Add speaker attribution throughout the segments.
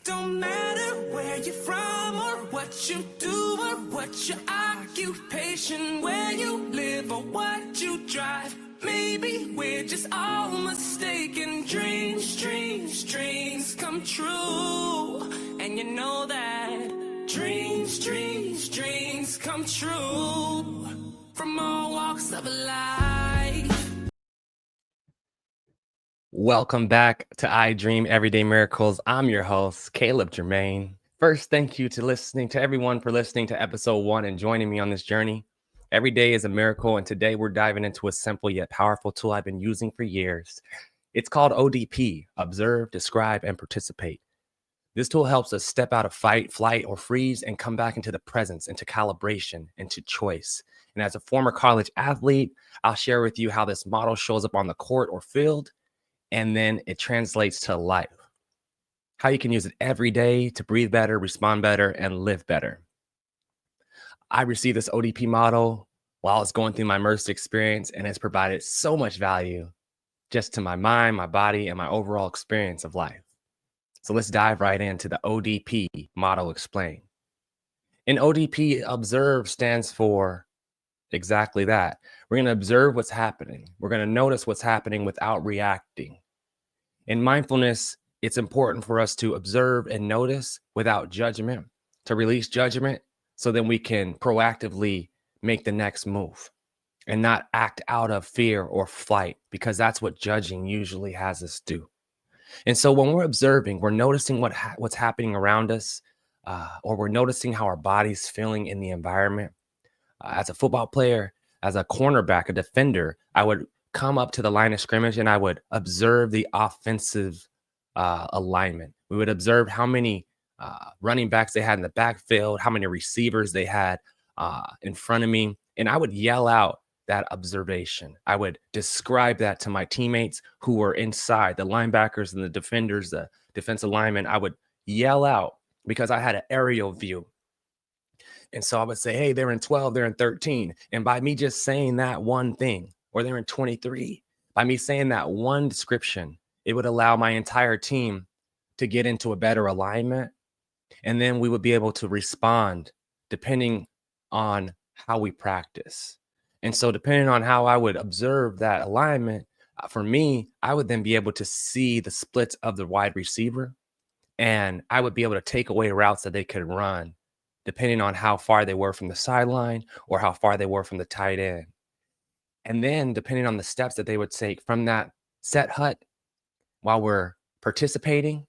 Speaker 1: don't matter where you're from or what you do or what your occupation, where you live or what you drive. Maybe we're just all mistaken. Dreams come true. And you know that dreams come true. From all walks of life.
Speaker 2: Welcome back to I Dream Everyday Miracles. I'm your host, Caleb Jermaine. First, thank you to everyone for listening to episode 1 and joining me on this journey. Every day is a miracle, and today we're diving into a simple yet powerful tool I've been using for years. It's called ODP, Observe, Describe, and Participate. This tool helps us step out of fight, flight, or freeze and come back into the presence, into calibration, into choice. And as a former college athlete, I'll share with you how this model shows up on the court or field, and then it translates to life. How you can use it every day to breathe better, respond better, and live better. I received this ODP model while I was going through my immersive experience, and it's provided so much value just to my mind, my body, and my overall experience of life. So let's dive right into the ODP model explained. In ODP, observe stands for exactly that. We're going to observe what's happening. We're going to notice what's happening without reacting. In mindfulness, it's important for us to observe and notice without judgment, to release judgment so then we can proactively make the next move and not act out of fear or flight, because that's what judging usually has us do. And so when we're observing, we're noticing what's happening around us, or we're noticing how our body's feeling in the environment. As a football player, as a cornerback, a defender, I would come up to the line of scrimmage and I would observe the offensive alignment. We would observe how many running backs they had in the backfield, how many receivers they had in front of me. And I would yell out that observation. I would describe that to my teammates who were inside, the linebackers and the defenders, the defensive linemen. I would yell out because I had an aerial view. And so I would say, hey, they're in 12, they're in 13. And by me just saying that one thing, or they're in 23, by me saying that one description, it would allow my entire team to get into a better alignment. And then we would be able to respond depending on how we practice. And so depending on how I would observe that alignment, for me, I would then be able to see the splits of the wide receiver, and I would be able to take away routes that they could run depending on how far they were from the sideline or how far they were from the tight end. And then depending on the steps that they would take from that set hut while we're participating,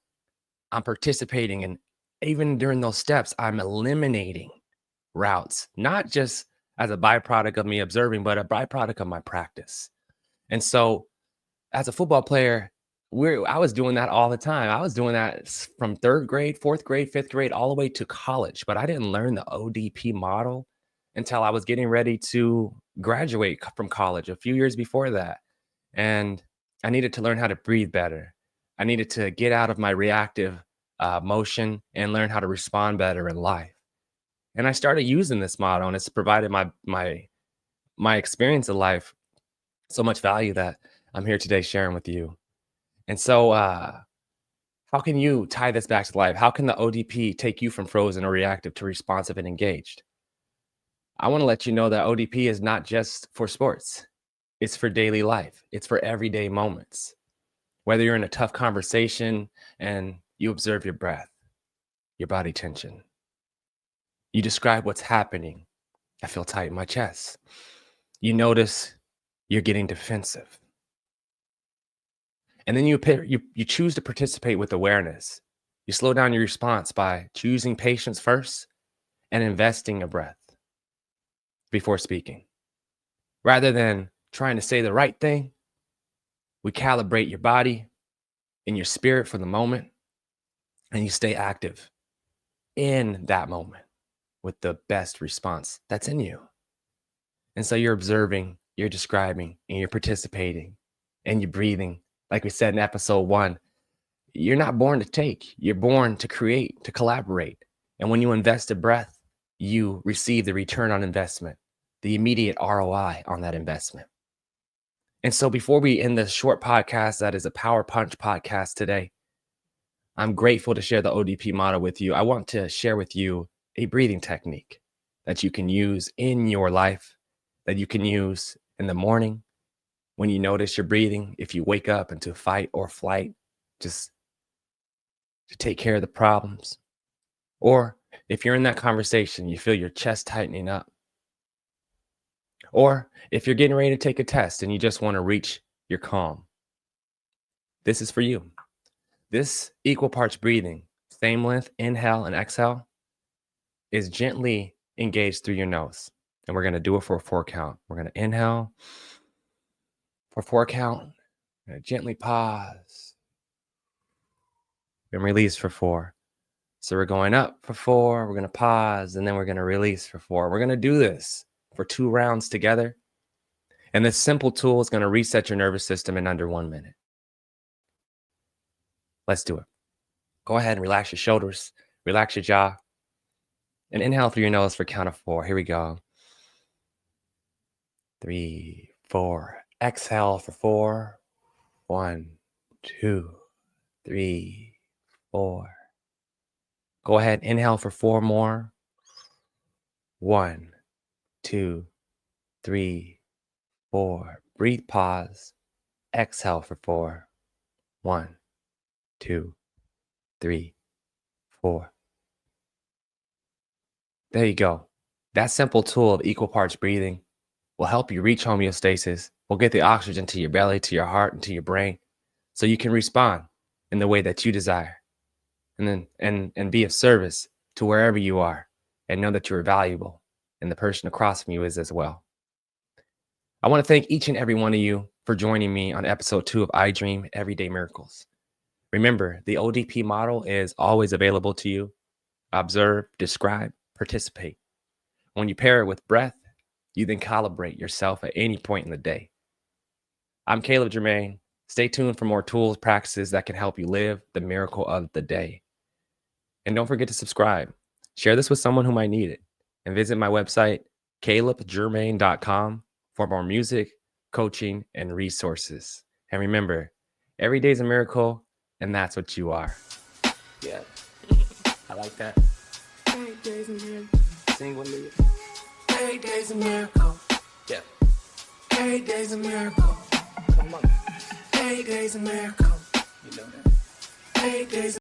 Speaker 2: I'm participating. And even during those steps, I'm eliminating routes, not just as a byproduct of me observing, but a byproduct of my practice. And so as a football player, I was doing that all the time. I was doing that from 3rd grade, 4th grade, 5th grade, all the way to college. But I didn't learn the ODP model until I was getting ready to graduate from college a few years before that. And I needed to learn how to breathe better. I needed to get out of my reactive motion and learn how to respond better in life. And I started using this model, and it's provided my experience of life so much value that I'm here today sharing with you. And so how can you tie this back to life? How can the ODP take you from frozen or reactive to responsive and engaged? I want to let you know that ODP is not just for sports. It's for daily life. It's for everyday moments. Whether you're in a tough conversation and you observe your breath, your body tension, you describe what's happening. I feel tight in my chest. You notice you're getting defensive. And then you choose to participate with awareness. You slow down your response by choosing patience first and investing a breath before speaking. Rather than trying to say the right thing, we calibrate your body and your spirit for the moment, and you stay active in that moment with the best response that's in you. And so you're observing, you're describing, and you're participating, and you're breathing. Like we said in episode 1, you're not born to take, you're born to create, to collaborate. And when you invest a breath, you receive the return on investment, the immediate ROI on that investment. And so before we end this short podcast, that is a Power Punch podcast today, I'm grateful to share the ODP model with you. I want to share with you a breathing technique that you can use in your life, that you can use in the morning when you notice your breathing. If you wake up into fight or flight, just to take care of the problems. Or if you're in that conversation, you feel your chest tightening up. Or if you're getting ready to take a test and you just want to reach your calm, this is for you. This equal parts breathing, same length, inhale and exhale, is gently engaged through your nose. And we're going to do it for a 4 count. We're going to inhale for 4 count, and gently pause, and release for 4. So we're going up for 4, we're going to pause, and then we're going to release for 4. We're going to do this for 2 rounds together. And this simple tool is going to reset your nervous system in under 1 minute. Let's do it. Go ahead and relax your shoulders, relax your jaw, and inhale through your nose for a count of 4. Here we go. 3, 4. Exhale for 4. 1, 2, 3, 4. Go ahead, inhale for 4 more. 1, 2, 3, 4. Breathe, pause. Exhale for 4. 1, 2, 3, 4. There you go. That simple tool of equal parts breathing will help you reach homeostasis. Will get the oxygen to your belly, to your heart, and to your brain, so you can respond in the way that you desire, and then be of service to wherever you are, and know that you're valuable, and the person across from you is as well. I want to thank each and every one of you for joining me on episode 2 of I Dream Everyday Miracles. Remember, the ODP model is always available to you. Observe, describe, participate. When you pair it with breath, you then calibrate yourself at any point in the day. I'm Caleb Jermaine. Stay tuned for more tools, practices that can help you live the miracle of the day. And don't forget to subscribe. Share this with someone who might need it. And visit my website, calibjermaine.com, for more music, coaching, and resources. And remember, every day is a miracle, and that's what you are. Yeah, I like that. Every day's a miracle. Sing with me. Every day's a miracle. Yeah. Every day's a miracle. Come on. Every day's a miracle. You know that. Every day's